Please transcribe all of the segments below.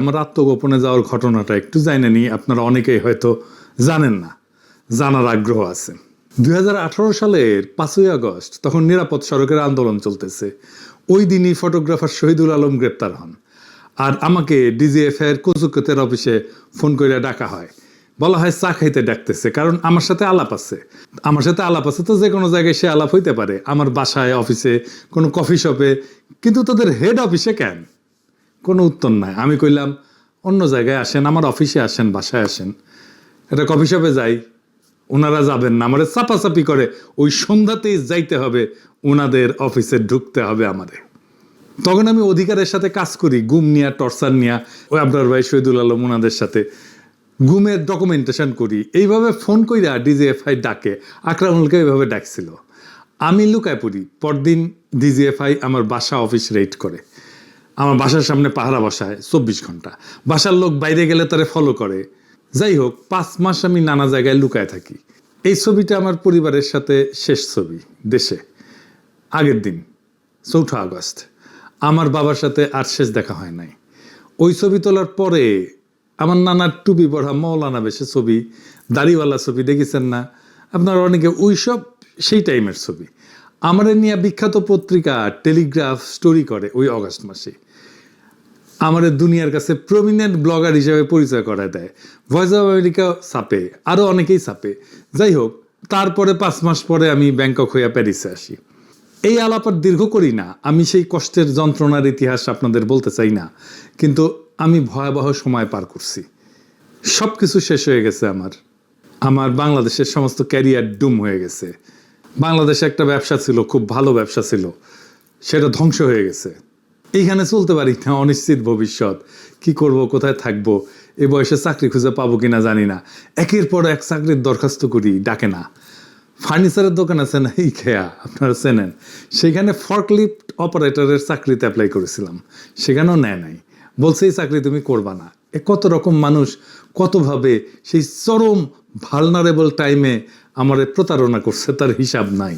আমার আত্মগোপনে যাওয়ার ঘটনাটা একটু জানেন নি, আপনারা অনেকেই হয়তো জানেন না, জানার আগ্রহ আছে। 2018 সালের 5ই আগস্ট তখন নিরাপদ সড়কের আন্দোলন চলতেছে। ওই দিনই ফটোগ্রাফার শহীদুল আলম গ্রেপ্তার হন। আর আমাকে ডিজিএফআই এর কুচুকুতের অফিসে ফোন করে ডাকা হয়, বলা হয় চা খাইতে ডাকতেছে, কারণ আমার সাথে আলাপ আছে। তো যে কোনো জায়গায় সে আলাপ হইতে পারে, আমার বাসায়, অফিসে, কোনো কফি শপে, কিন্তু তাদের হেড অফিসে কেন? কোনো উত্তর নাই। আমি কইলাম অন্য জায়গায় আসেন, আমার অফিসে আসেন, বাসায় আসেন, একটা কফি শপে যাই। ওনারা যাবেন না, আমার চাপাচাপি করে ওই সন্ধ্যাতেই যাইতে হবে, ওনাদের অফিসে ঢুকতে হবে আমাদের। তখন আমি অধিকারের সাথে কাজ করি, গুম নিয়া, টর্চার নিয়া, ওই আপনার ভাই শহীদুল আলম ওনাদের সাথে গুমের ডকুমেন্টেশন করি। এইভাবে ফোন কইরা ডিজিএফআই ডাকে, আকরামুলকে এইভাবে ডাকছিল। আমি লুকায় পড়ি। পরদিন ডিজিএফআই আমার বাসা অফিস রেড করে, আমার বাসার সামনে পাহারা বসায় 24 ঘন্টা। বাসার লোক বাইরে গেলে তারে ফলো করে। যাই হোক, 5 মাস আমি নানা জায়গায় লুকায় থাকি। এই ছবিটা আমার পরিবারের সাথে শেষ ছবি দেশে। আগের দিন 4 আগস্ট আমার বাবার সাথে আর শেষ দেখা হয় নাই। ওই ছবি তোলার পরে আমার নানার টুপি পড়া মৌলানা বেশে ছবি, দাড়িওয়ালা ছবি দেখেছেন না আপনারা অনেকে, ওই সব সেই টাইমের ছবি। আমার নিয়ে বিখ্যাত পত্রিকা টেলিগ্রাফ স্টোরি করে ওই অগাস্ট মাসে। আমার দুনিয়ার কাছে প্রমিনেন্ট ব্লগার হিসেবে পরিচয় করায় দেয়। ভয়েস অফ আমেরিকা ছাপে, আরও অনেকেই ছাপে। যাই হোক, তারপরে 5 মাস পরে আমি ব্যাংকক হইয়া প্যারিসে আসি। এই আলাপ আর দীর্ঘ করি না, আমি সেই কষ্টের যন্ত্রণার ইতিহাস আপনাদের বলতে চাই না, কিন্তু আমি ভয়াবহ সময় পার করছি। সব কিছু শেষ হয়ে গেছে। আমার বাংলাদেশের সমস্ত ক্যারিয়ার ডুম হয়ে গেছে। বাংলাদেশে একটা ব্যবসা ছিল, খুব ভালো ব্যবসা ছিল, সেটা ধ্বংস হয়ে গেছে। এইখানে চলতে পারি না, অনিশ্চিত ভবিষ্যৎ, কি করব, কোথায় থাকবো, এ বয়সে চাকরি খুঁজে পাবো কিনা জানি না। একের পর এক চাকরির দরখাস্ত করি, ডাকে না। ফার্নিচারের দোকান আছে না, এই খেয়া, আপনারা চেনেন, সেখানে ফর্কলিফট অপারেটরের চাকরিতে অ্যাপ্লাই করেছিলাম, সেখানেও নেয় নাই। বলছে এই চাকরি তুমি করবা না। কত রকম মানুষ কতভাবে সেই চরম ভালনারেবল টাইমে আমার প্রতারণা করছে, তার হিসাব নাই।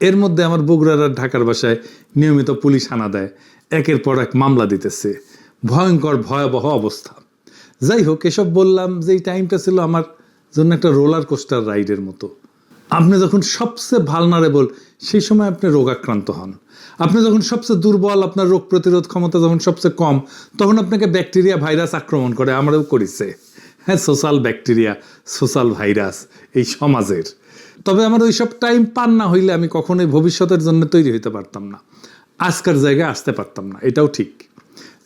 এর মধ্যে আমার বগুড়ার আর ঢাকার বাসায় নিয়মিত পুলিশ হানা দেয়, একের পর এক মামলা দিতেছে, ভয়ঙ্কর ভয়াবহ অবস্থা। যাই হোক, এসব বললাম যে এই টাইমটা ছিল আমার জন্য একটা রোলার কোস্টার রাইডের মতো। আপনি যখন সবচেয়ে ভালনারেবল, সেই সময় আপনি রোগাক্রান্ত হন। আপনি যখন সবচেয়ে দুর্বল, আপনার রোগ প্রতিরোধ ক্ষমতা যখন সবচেয়ে কম, তখন আপনাকে ব্যাকটেরিয়া ভাইরাস আক্রমণ করে। আমারও করেছে, হ্যাঁ, সোশ্যাল ব্যাকটেরিয়া, সোশ্যাল ভাইরাস এই সমাজের। তবে আমার ওইসব টাইম পার না হইলে আমি কখনোই ভবিষ্যতের জন্য তৈরি হইতে পারতাম না, আজকের জায়গায় আসতে পারতাম না, এটাও ঠিক।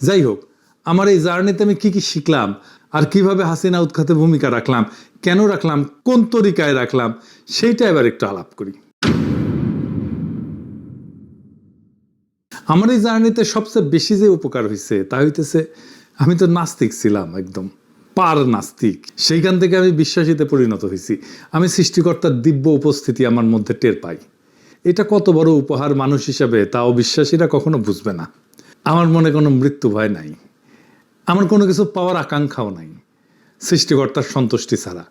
যাই হোক, আমার এই জার্নিতে আমি কি কি শিখলাম, আর কিভাবে হাসিনা উৎখাতে ভূমিকা রাখলাম, কেন রাখলাম, কোন তরিকায় রাখলাম, সেইটা এবার একটু আলাপ করি। আমার এই জার্নিতে সবচেয়ে বেশি যে উপকার হয়েছে তা হইতেছে, আমি তো নাস্তিক ছিলাম, একদম পার নাস্তিক। সেইখান থেকে আমি বিশ্বাসীতে পরিণত হয়েছি। আমি সৃষ্টিকর্তার দিব্য উপস্থিতি আমার মধ্যে টের পাই। এটা কত বড় উপহার মানুষ হিসাবে, তা অবিশ্বাসীরা কখনো বুঝবে না। আমার মনে কোনো মৃত্যু ভয় নাই, আমার কোনো কিছু পাওয়ার আকাঙ্ক্ষাও নাই সৃষ্টিকর্তার সন্তুষ্টি ছাড়া।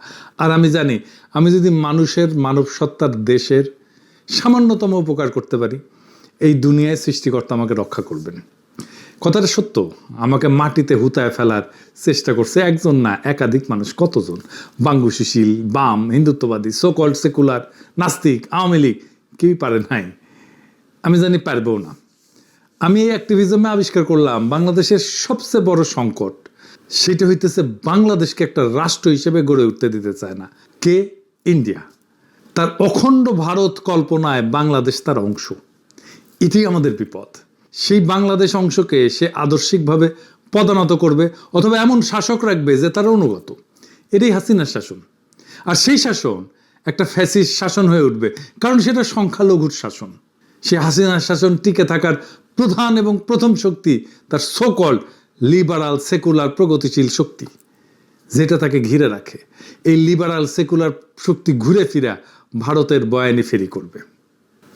আর আমি জানি, আমি যদি মানুষের, মানব সত্তার, দেশের সামান্যতম উপকার করতে পারি, এই দুনিয়ায় সৃষ্টিকর্তা আমাকে রক্ষা করবেন। কথাটা সত্য। আমাকে মাটিতে হুতায় ফেলার চেষ্টা করছে একজন না, একাধিক মানুষ। কতজন? বাঙ্গু সুশীল, বাম, হিন্দুত্ববাদী, সো কল্ড সেকুলার, নাস্তিক, আওয়ামী লীগ, কেউই পারে নাই। আমি জানি পারবেও না। আমি এই অ্যাক্টিভিজমে আবিষ্কার করলাম বাংলাদেশের সবচেয়ে বড় সংকট, সেটা হইতেছে বাংলাদেশকে একটা রাষ্ট্র হিসেবে গড়ে উঠতে দিতে চায় না কে? ইন্ডিয়া। তার অখণ্ড ভারত কল্পনায় বাংলাদেশ তার অংশ। এটাই আমাদের বিপদ। সেই বাংলাদেশ অংশকে সে আদর্শিকভাবে পদানত করবে, অথবা এমন শাসক রাখবে যে তার অনুগত। এটাই হাসিনার শাসন। আর সেই শাসন একটা ফ্যাসিস্ট শাসন হয়ে উঠবে, কারণ সেটা সংখ্যালঘুর শাসন। সে হাসিনার শাসন টিকে থাকার প্রধান এবং প্রথম শক্তি তার সো কল্ড লিবারাল সেকুলার প্রগতিশীল শক্তি, যেটা তাকে ঘিরে রাখে। এই লিবারাল সেকুলার শক্তি ঘুরে ফিরা ভারতের বয়ানি ফেরি করবে।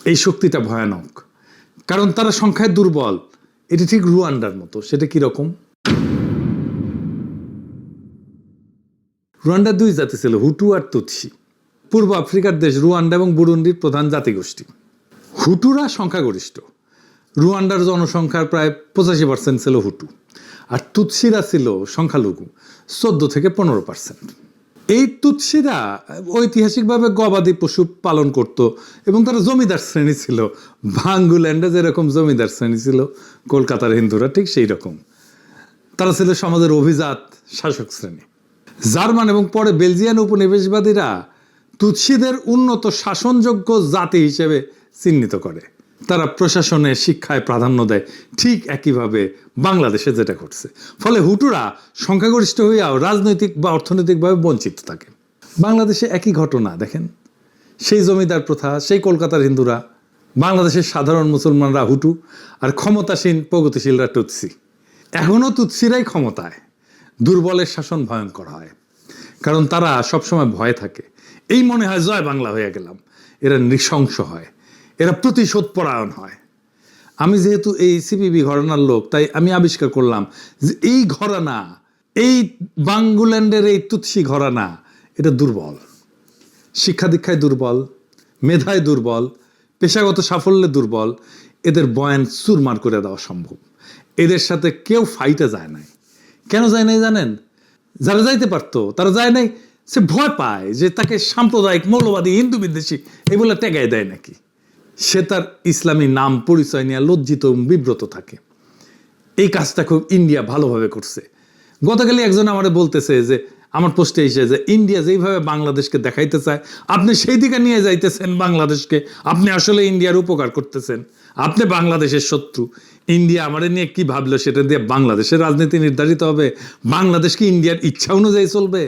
এই শক্তিটা ভয়ানক, কারণ তারা সংখ্যায় দুর্বল। এটি ঠিক রুয়ান্ডার মতো। সেটা কিরকম? রুয়ান্ডার 2 জাতি ছিল, হুটু আর তুৎসি। পূর্ব আফ্রিকার দেশ রুয়ান্ডা এবং বুরুন্ডির প্রধান জাতিগোষ্ঠী। হুটুরা সংখ্যাগরিষ্ঠ। রুয়ান্ডার জনসংখ্যার প্রায় 85% ছিল হুটু, আর তুৎসিরা ছিল সংখ্যালঘু 14 থেকে 15%। এই তুৎসিরা ঐতিহাসিকভাবে গবাদি পশু পালন করত এবং তারা জমিদার শ্রেণী ছিল। বাঙ্গুল্যান্ডে যেরকম জমিদার শ্রেণী ছিল কলকাতার হিন্দুরা ঠিক সেই রকম। তারা ছিল সমাজের অভিজাত শাসক শ্রেণী। জার্মান এবং পরে বেলজিয়ান উপনিবেশবাদীরা তুৎসিদের উন্নত শাসনযোগ্য জাতি হিসেবে চিহ্নিত করে। তারা প্রশাসনে শিক্ষায় প্রাধান্য দেয়, ঠিক একইভাবে বাংলাদেশে যেটা ঘটছে। ফলে হুটুরা সংখ্যাগরিষ্ঠ হইয়াও রাজনৈতিক বা অর্থনৈতিকভাবে বঞ্চিত থাকে। বাংলাদেশে একই ঘটনা দেখেন, সেই জমিদার প্রথা, সেই কলকাতার হিন্দুরা, বাংলাদেশের সাধারণ মুসলমানরা হুটু, আর ক্ষমতাসীন প্রগতিশীলরা তুৎসি। এখনও তুৎসিরাই ক্ষমতায়। দুর্বলের শাসন ভয়ঙ্কর হয়, কারণ তারা সবসময় ভয়ে থাকে। এই মনে হয় জয় বাংলা হয়ে গেলাম। এরা নৃশংস হয়, এরা প্রতিশোধ পরায়ণ হয়। আমি যেহেতু এই সিপিবি ঘরানার লোক, তাই আমি আবিষ্কার করলাম যে এই ঘরানা, এই বাঙ্গুল্যান্ডের এই তুৎসি ঘরানা, এটা দুর্বল। শিক্ষা দীক্ষায় দুর্বল, মেধায় দুর্বল, পেশাগত সাফল্যে দুর্বল। এদের বয়ান চুরমার করে দেওয়া সম্ভব। এদের সাথে কেউ ফাইটে যায় নাই। কেন যায় নাই জানেন? যারা যাইতে পারতো তারা যায় নাই। সে ভয় পায় যে তাকে সাম্প্রদায়িক, মৌলবাদী, হিন্দু বিদ্বেষী এগুলো টেকায় দেয় নাকি। সে তার ইসলামী নাম পরিচয় নিয়ে লজ্জিত এবং বিব্রত থাকে। এই কাজটা খুব ইন্ডিয়া ভালোভাবে করছে। গতকালই একজন আমারে বলতেছে যে, আমার পোস্টে এসে, যে ইন্ডিয়া যেইভাবে বাংলাদেশকে দেখাইতে চায়, আপনি সেই দিকে নিয়ে যাইতেছেন বাংলাদেশকে। আপনি আসলে ইন্ডিয়ার উপকার করতেছেন, আপনি বাংলাদেশের শত্রু। ইন্ডিয়া আমারে নিয়ে কি ভাবলো সেটা দিয়ে বাংলাদেশের রাজনীতি নির্ধারিত হবে? বাংলাদেশ কি ইন্ডিয়ার ইচ্ছা অনুযায়ী চলবে?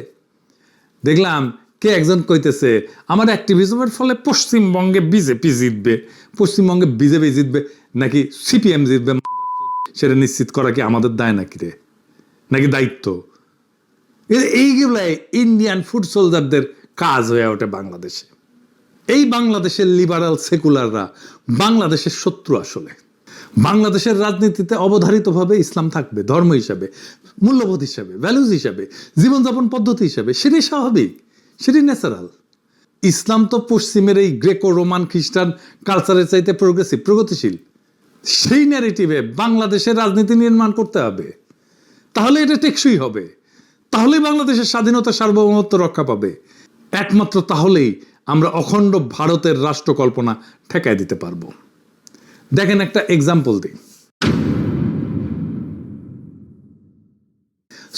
দেখলাম কে একজন কইতেছে, আমার অ্যাক্টিভিজমের ফলে পশ্চিমবঙ্গে বিজেপি জিতবে। পশ্চিমবঙ্গে বিজেপি জিতবে নাকি সিপিএম জিতবে সেটা নিশ্চিত করা কি আমাদের দায় নাকি রে, নাকি দায়িত্ব? এইগুলাই ইন্ডিয়ান ফুড সোলজারদের কাজ হয়ে ওঠে বাংলাদেশে। এই বাংলাদেশের লিবারাল সেকুলাররা বাংলাদেশের শত্রু। আসলে বাংলাদেশের রাজনীতিতে অবধারিতভাবে ইসলাম থাকবে, ধর্ম হিসাবে, মূল্যবোধ হিসাবে, ভ্যালুজ হিসাবে, জীবনযাপন পদ্ধতি হিসাবে। সেটাই স্বাভাবিক, সেটাই ন্যাচারাল। ইসলাম তো পশ্চিমের এই গ্রেকো রোমান খ্রিস্টান কালচারের চাইতে প্রোগ্রেসিভ, প্রগতিশীল। সেই ন্যারেটিভে বাংলাদেশের রাজনীতি নির্মাণ করতে হবে। তাহলে এটা টেকসই হবে, তাহলেই বাংলাদেশের স্বাধীনতা, সার্বভৌমত্ব রক্ষা পাবে। একমাত্র তাহলেই আমরা অখণ্ড ভারতের রাষ্ট্র কল্পনা ঠেকায় দিতে পারবো। দেখেন একটা এক্সাম্পল দিই।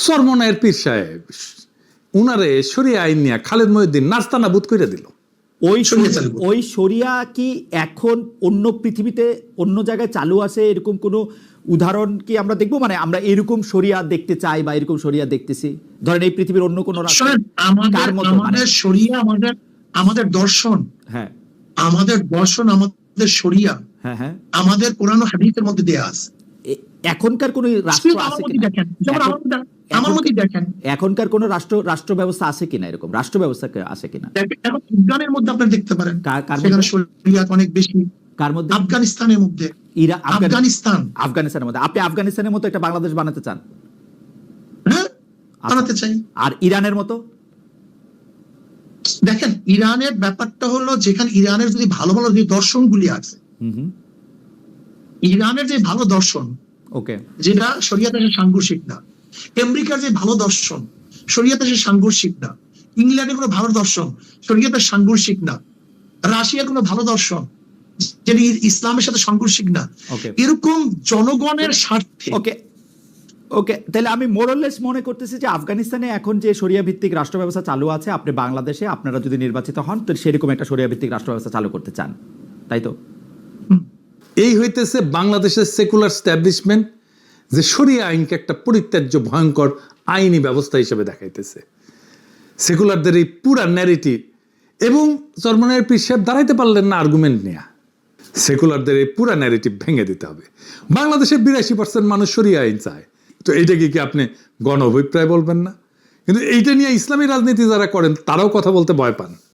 চরমনায়ের পীর সাহেব, উনারে শরিয়া আইন নিয়ে খালেদ মহিউদ্দিন নাস্তানাবুদ করে দিল। ওই শরিয়া কি এখন অন্য পৃথিবীতে অন্য জায়গায় চালু আছে? এরকম কোনো উদাহরণ কি আমরা দেখবো? মানে আমরা এরকম শরিয়া দেখতে চাই বা এরকম শরিয়া দেখতেছি, ধরেন এই পৃথিবীর অন্য কোনো আমাদের শরিয়া, আমাদের দর্শন, হ্যাঁ আমাদের দর্শন, আমাদের শরিয়া, হ্যাঁ হ্যাঁ, আমাদের কোরআন ও হাদিসের মধ্যে দেয়া আছে। এখনকার কোন রাষ্ট্র আছে কিনা? আমার মতে দেখেন, এখনকার কোন রাষ্ট্র ব্যবস্থা আছে কিনা, এরকম রাষ্ট্র ব্যবস্থা আছে কিনা? এখন আফগানের মধ্যে আপনি দেখতে পারেন সেখানে শরিয়া অনেক বেশি। কার মধ্যে? আফগানিস্তানের মধ্যে। আফগানিস্তানের মধ্যে। আপনি আফগানিস্তানের মতো একটা বাংলাদেশ বানাতে চান? হ্যাঁ, বানাতে চাই। আর ইরানের মতো? দেখেন, ইরানের ব্যাপারটা হলো, যেখানে ইরানের যদি ভালো ভালো যে দর্শনগুলি আছে, ইরানের যে ভালো দর্শন, ওকে, যেটা শরিয়াতে সাংঘর্ষিক না। আমেরিকার যে ভালো দর্শন, শরিয়াতে সাংঘর্ষিক না। ইংল্যান্ডের কোনো ভালো দর্শন, শরিয়াতে সাংঘর্ষিক না। রাশিয়ার কোনো ভালো দর্শন, যেটি ইসলামের সাথে সাংঘর্ষিক না। এরকম জনগণের স্বার্থে। ওকে ওকে, তাহলে আমি মোরলেস মনে করতেছি যে আফগানিস্তানে এখন যে শরিয়া ভিত্তিক রাষ্ট্র ব্যবস্থা চালু আছে, আপনি বাংলাদেশে আপনারা যদি নির্বাচিত হন তো সেরকম একটা শরিয়া ভিত্তিক রাষ্ট্র ব্যবস্থা চালু করতে চান, তাই তো? এই হইতেছে বাংলাদেশের সেকুলার স্ট্যাবলিশমেন্ট, যে শরিয়া আইনকে একটা পরিত্যাজ্য ভয়ঙ্কর আইনি ব্যবস্থা হিসেবে দেখাইতেছে। সেকুলারদের এই পুরা ন্যারেটিভ, এবং চরমনায়ের পীর সাহেব দাঁড়াইতে পারলেন না আর্গুমেন্ট নিয়ে। সেকুলারদের এই পুরা ন্যারেটিভ ভেঙে দিতে হবে। বাংলাদেশের 82% মানুষ শরিয়া আইন চায়, তো এইটাকে কি আপনি গণ অভিপ্রায় বলবেন না? কিন্তু এইটা নিয়ে ইসলামী রাজনীতি যারা করেন তারাও কথা বলতে ভয় পান।